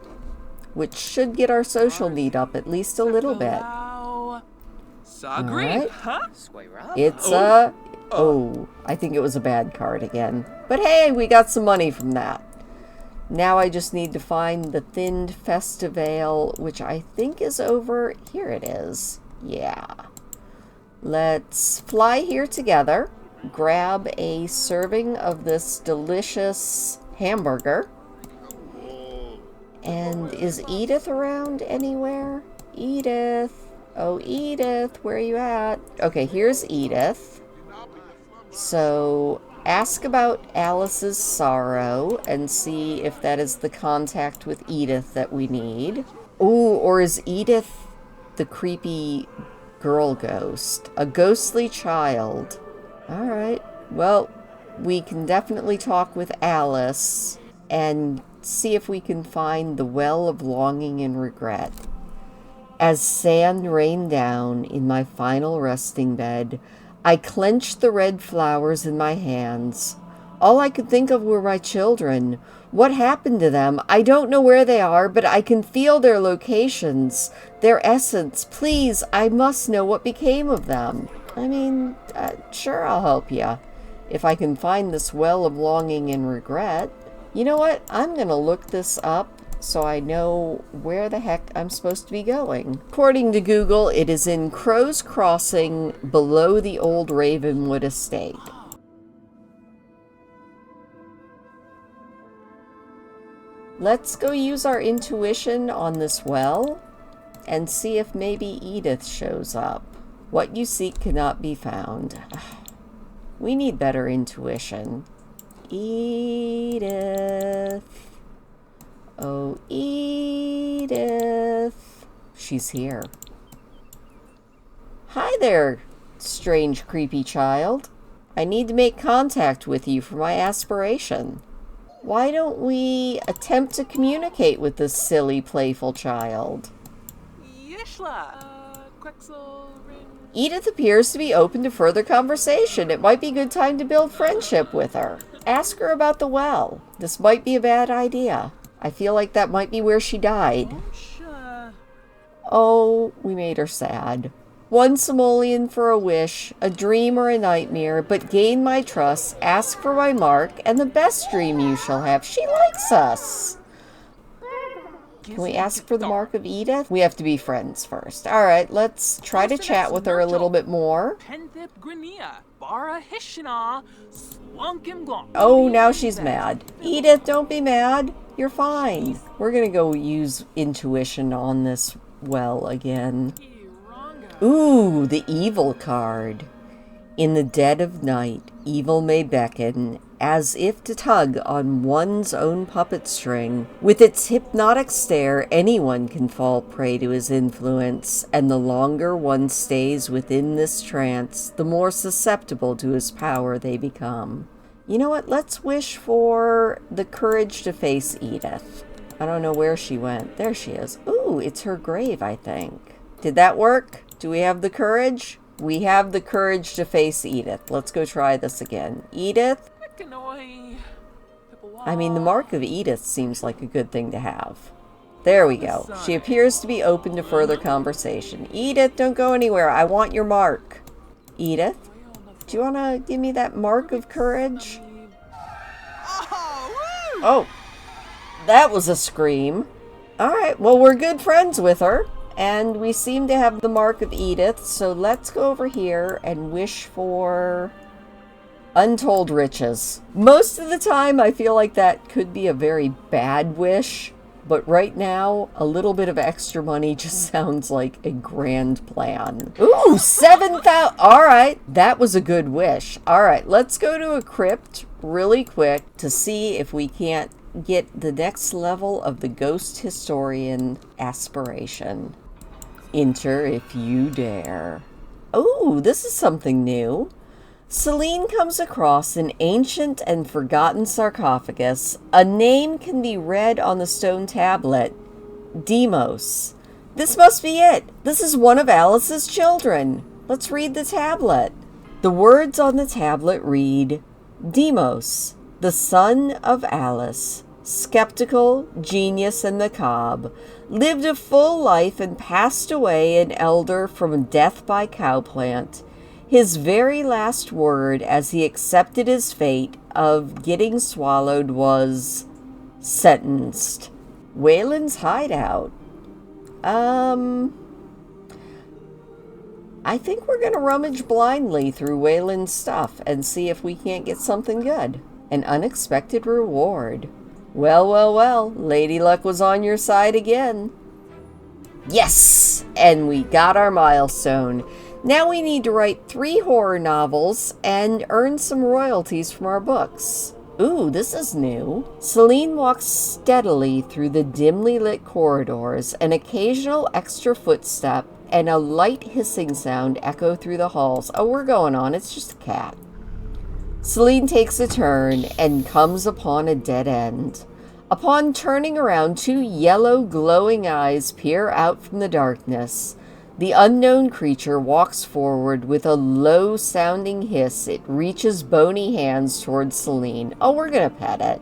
Which should get our social need up at least a little bit. Alright. It's I think it was a bad card again. But hey, we got some money from that. Now I just need to find the Thinned Festival, which I think is over. Here it is. Yeah. Let's fly here together. Grab a serving of this delicious hamburger. And is Edith around anywhere? Edith. Oh, Edith, where are you at? Okay, here's Edith. So, ask about Alice's sorrow and see if that is the contact with Edith that we need. Ooh, or is Edith the creepy girl ghost? A ghostly child. Alright, well, we can definitely talk with Alice and see if we can find the Well of Longing and Regret. As sand rained down in my final resting bed, I clenched the red flowers in my hands. All I could think of were my children. What happened to them? I don't know where they are, but I can feel their locations, their essence. Please, I must know what became of them. I mean, sure, I'll help you. If I can find this Well of Longing and Regret. You know what? I'm going to look this up so I know where the heck I'm supposed to be going. According to Google, it is in Crow's Crossing below the old Ravenwood estate. Let's go use our intuition on this well and see if maybe Edith shows up. What you seek cannot be found. We need better intuition. Edith. Oh, Edith. She's here. Hi there, strange, creepy child. I need to make contact with you for my aspiration. Why don't we attempt to communicate with this silly, playful child? Edith appears to be open to further conversation. It might be a good time to build friendship with her. Ask her about the well. This might be a bad idea. I feel like that might be where she died. Oh, we made her sad. One simoleon for a wish, a dream or a nightmare, but gain my trust, ask for my mark, and the best dream you shall have. She likes us. Can we ask for the mark of Edith? We have to be friends first. Alright, let's try to chat with her a little bit more. Oh, now she's mad. Edith, don't be mad. You're fine. We're gonna go use intuition on this well again. Ooh, the evil card. In the dead of night, evil may beckon, as if to tug on one's own puppet string. With its hypnotic stare, anyone can fall prey to his influence, and the longer one stays within this trance, the more susceptible to his power they become. You know what? Let's wish for the courage to face Edith. I don't know where she went. There she is. Ooh, it's her grave, I think. Did that work? Do we have the courage? We have the courage to face Edith. Let's go try this again. Edith? I mean, the mark of Edith seems like a good thing to have. There we go. She appears to be open to further conversation. Edith, don't go anywhere. I want your mark. Edith? Do you want to give me that mark of courage? Oh, that was a scream. Alright, well, we're good friends with her. And we seem to have the mark of Edith, so let's go over here and wish for untold riches. Most of the time, I feel like that could be a very bad wish, but right now, a little bit of extra money just sounds like a grand plan. Ooh, 7,000! Alright, that was a good wish. Alright, let's go to a crypt really quick to see if we can't get the next level of the Ghost Historian aspiration. Enter if you dare. Oh, this is something new. Selene comes across an ancient and forgotten sarcophagus. A name can be read on the stone tablet. Demos. This must be it. This is one of Alice's children. Let's read the tablet. The words on the tablet read, Demos, the son of Alice, skeptical, genius, and macabre, lived a full life and passed away an elder from death by cowplant. His very last word as he accepted his fate of getting swallowed was sentenced. Waylon's hideout. I think we're going to rummage blindly through Waylon's stuff and see if we can't get something good. An unexpected reward. Well, well, well, Lady Luck was on your side again. Yes! And we got our milestone. Now we need to write 3 horror novels and earn some royalties from our books. Ooh, this is new. Selene walks steadily through the dimly lit corridors. An occasional extra footstep and a light hissing sound echo through the halls. Oh, we're going on. It's just a cat. Selene takes a turn and comes upon a dead end. Upon turning around, 2 yellow glowing eyes peer out from the darkness. The unknown creature walks forward with a low-sounding hiss. It reaches bony hands towards Selene. Oh, we're gonna pet it.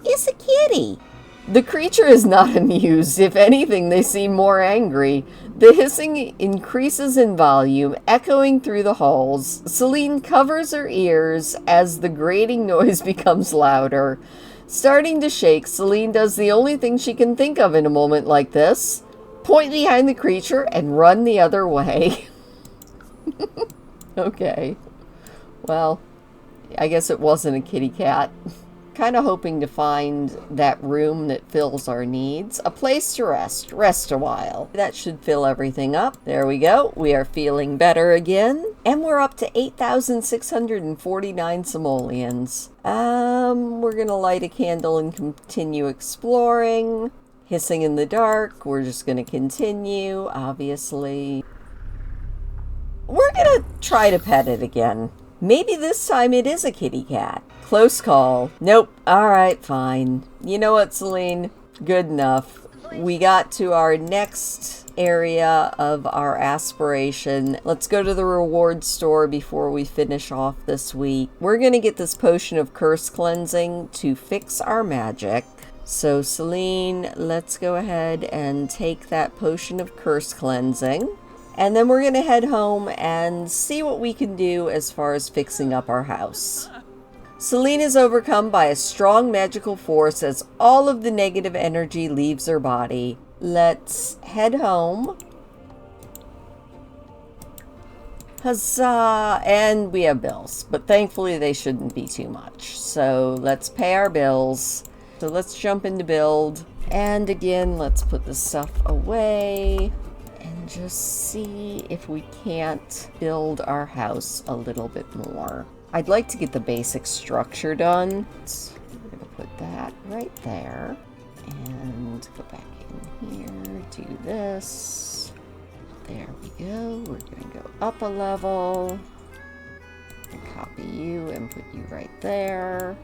It's a kitty. The creature is not amused. If anything, they seem more angry. The hissing increases in volume, echoing through the halls. Selene covers her ears as the grating noise becomes louder. Starting to shake, Selene does the only thing she can think of in a moment like this. Point behind the creature and run the other way. Okay. Well, I guess it wasn't a kitty cat. Kind of hoping to find that room that fills our needs. A place to rest. Rest a while. That should fill everything up. There we go. We are feeling better again. And we're up to 8,649 simoleons. We're going to light a candle and continue exploring. Hissing in the dark. We're just going to continue, obviously. We're going to try to pet it again. Maybe this time it is a kitty cat. Close call. Nope. All right, fine. You know what, Selene? Good enough. We got to our next area of our aspiration. Let's go to the reward store before we finish off this week. We're going to get this potion of curse cleansing to fix our magic. So, Selene, let's go ahead and take that potion of curse cleansing. And then we're going to head home and see what we can do as far as fixing up our house. Selene is overcome by a strong magical force as all of the negative energy leaves her body. Let's head home. Huzzah! And we have bills, but thankfully they shouldn't be too much. So let's pay our bills. So let's jump into build. And again, let's put the stuff away and just see if we can't build our house a little bit more. I'd like to get the basic structure done. So we're going to put that right there. And go back in here, do this. There we go. We're going to go up a level. And copy you and put you right there.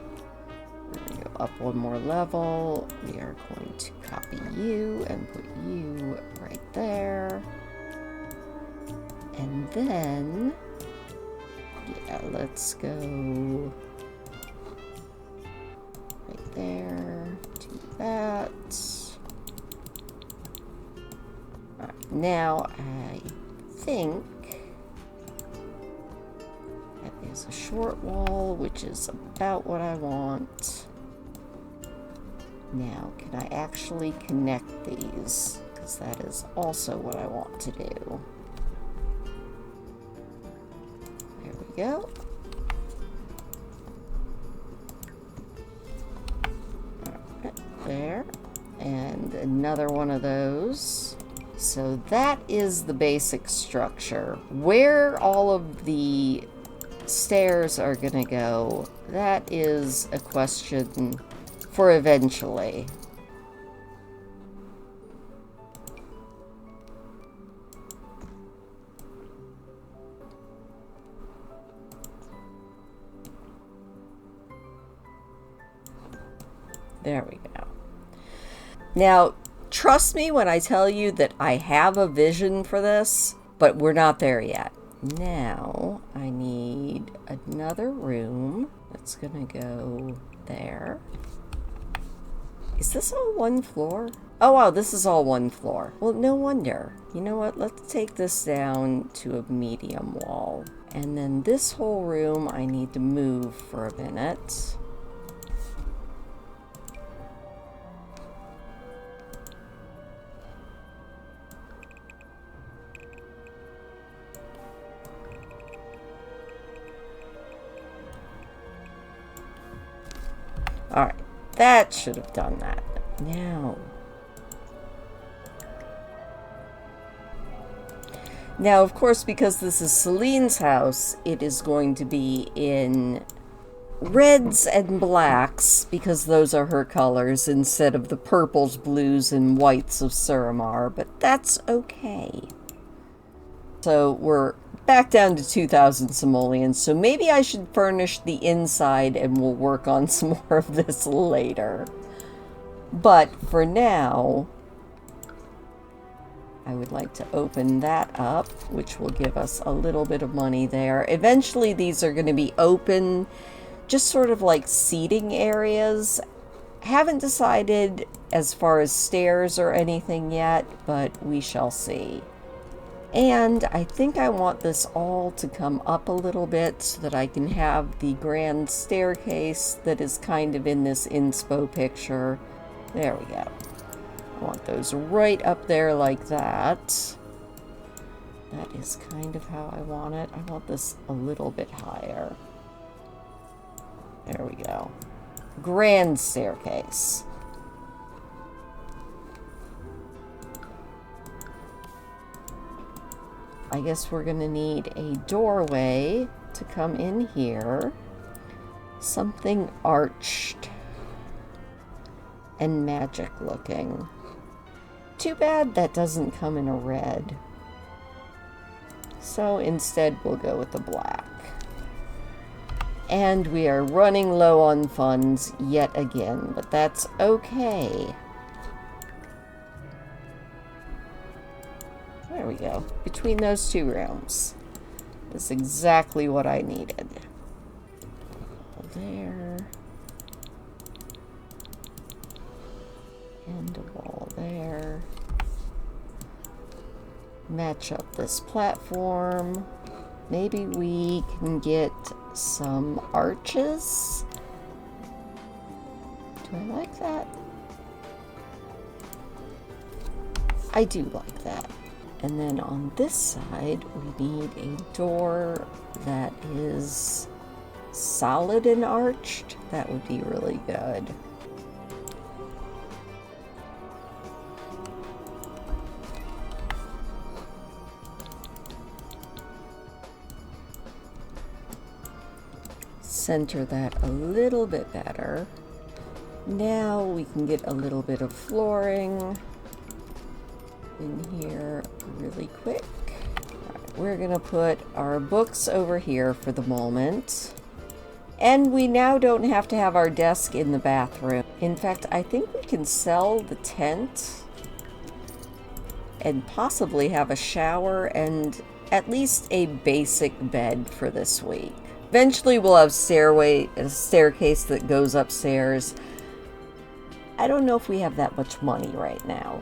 We're going to go up one more level. We are going to copy you and put you right there. And then, yeah, let's go right there. Do that. All right, now I think that is a short wall, which is about what I want. Now, can I actually connect these? Because that is also what I want to do. There we go. Right there. And another one of those. So that is the basic structure. Where all of the stairs are gonna go, that is a question for eventually. There we go. Now, trust me when I tell you that I have a vision for this, but we're not there yet. Now, I need another room. That's gonna go there. Is this all one floor? Oh wow, this is all one floor. Well, no wonder. You know what? Let's take this down to a medium wall. And then this whole room I need to move for a minute. Alright, that should have done that. Now, of course, because this is Selene's house, it is going to be in reds and blacks, because those are her colors, instead of the purples, blues, and whites of Suramar, but that's okay. So we're back down to 2,000 simoleons, so maybe I should furnish the inside and we'll work on some more of this later. But for now, I would like to open that up, which will give us a little bit of money there. Eventually these are going to be open, just sort of like seating areas. Haven't decided as far as stairs or anything yet, but we shall see. And I think I want this all to come up a little bit so that I can have the grand staircase that is kind of in this inspo picture. There we go. I want those right up there like that. That is kind of how I want it. I want this a little bit higher. There we go. Grand staircase. I guess we're gonna need a doorway to come in here. Something arched and magic looking. Too bad that doesn't come in a red. So instead we'll go with the black. And we are running low on funds yet again, but that's okay. There we go. Between those two rooms. That's exactly what I needed. There. And a wall there. Match up this platform. Maybe we can get some arches. Do I like that? I do like that. And then on this side, we need a door that is solid and arched. That would be really good. Center that a little bit better. Now we can get a little bit of flooring in here really quick. Right, we're gonna put our books over here for the moment. And we now don't have to have our desk in the bathroom. In fact, I think we can sell the tent and possibly have a shower and at least a basic bed for this week. Eventually we'll have a staircase that goes upstairs. I don't know if we have that much money right now.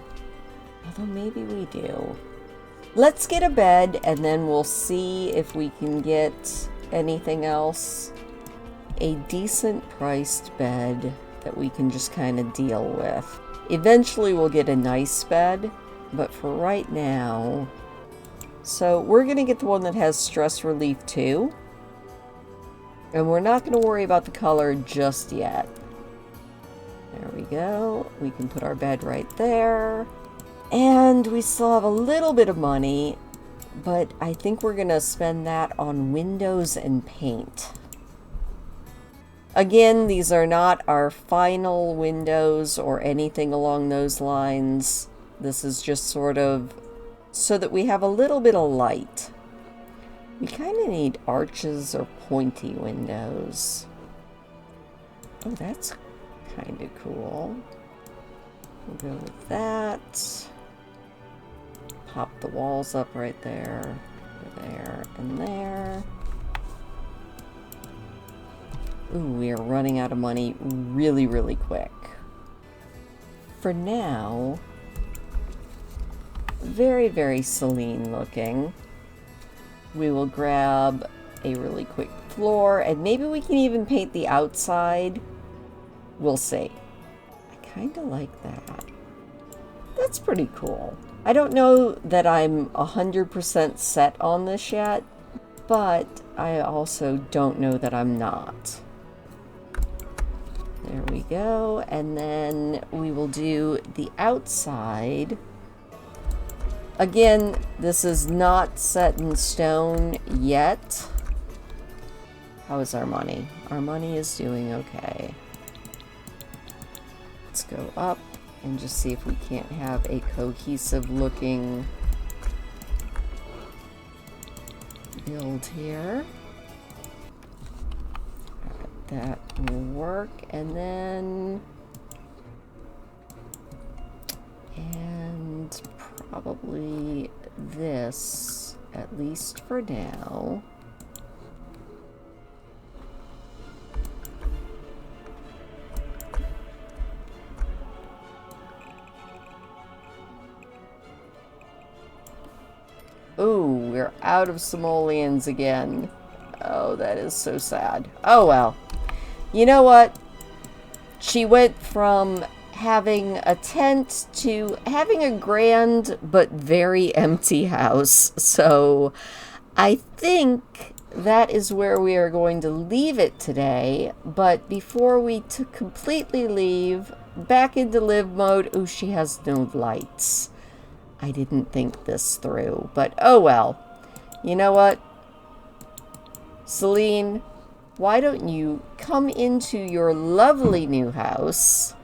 Although maybe we do. Let's get a bed and then we'll see if we can get anything else. A decent priced bed that we can just kind of deal with. Eventually we'll get a nice bed, but for right now... So we're going to get the one that has stress relief too. And we're not going to worry about the color just yet. There we go. We can put our bed right there. And we still have a little bit of money, but I think we're going to spend that on windows and paint. Again, these are not our final windows or anything along those lines. This is just sort of so that we have a little bit of light. We kind of need arches or pointy windows. Oh, that's kind of cool. We'll go with that. Pop the walls up right there, there, and there. Ooh, we are running out of money really, really quick. For now, very, very Selene looking. We will grab a really quick floor, and maybe we can even paint the outside. We'll see. I kind of like that. That's pretty cool. I don't know that I'm 100% set on this yet, but I also don't know that I'm not. There we go, and then we will do the outside. Again, this is not set in stone yet. How is our money? Our money is doing okay. Let's go up and just see if we can't have a cohesive looking build here. That will work, and then probably this, at least for now. Ooh, we're out of simoleons again. Oh, that is so sad. Oh well. You know what? She went from having a tent to having a grand but very empty house. So I think that is where we are going to leave it today. But before we completely leave, back into live mode. Ooh, she has no lights. I didn't think this through, but oh well. You know what? Selene, why don't you come into your lovely new house?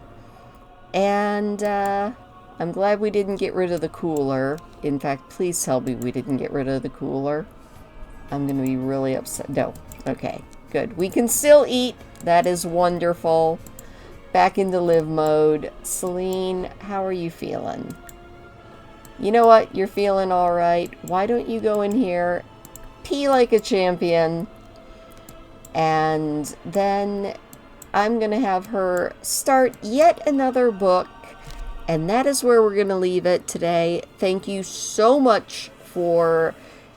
And I'm glad we didn't get rid of the cooler. In fact, please tell me we didn't get rid of the cooler. I'm going to be really upset. No. Okay, good. We can still eat. That is wonderful. Back into live mode. Selene, how are you feeling? You know what? You're feeling all right. Why don't you go in here, pee like a champion, and then I'm going to have her start yet another book, and that is where we're going to leave it today. Thank you so much for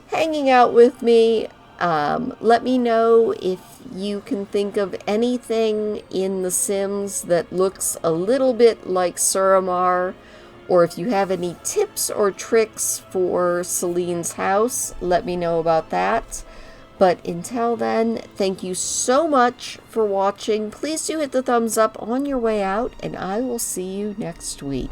hanging out with me. Let me know if you can think of anything in The Sims that looks a little bit like Suramar, or if you have any tips or tricks for Selene's house, let me know about that. But until then, thank you so much for watching. Please do hit the thumbs up on your way out, and I will see you next week.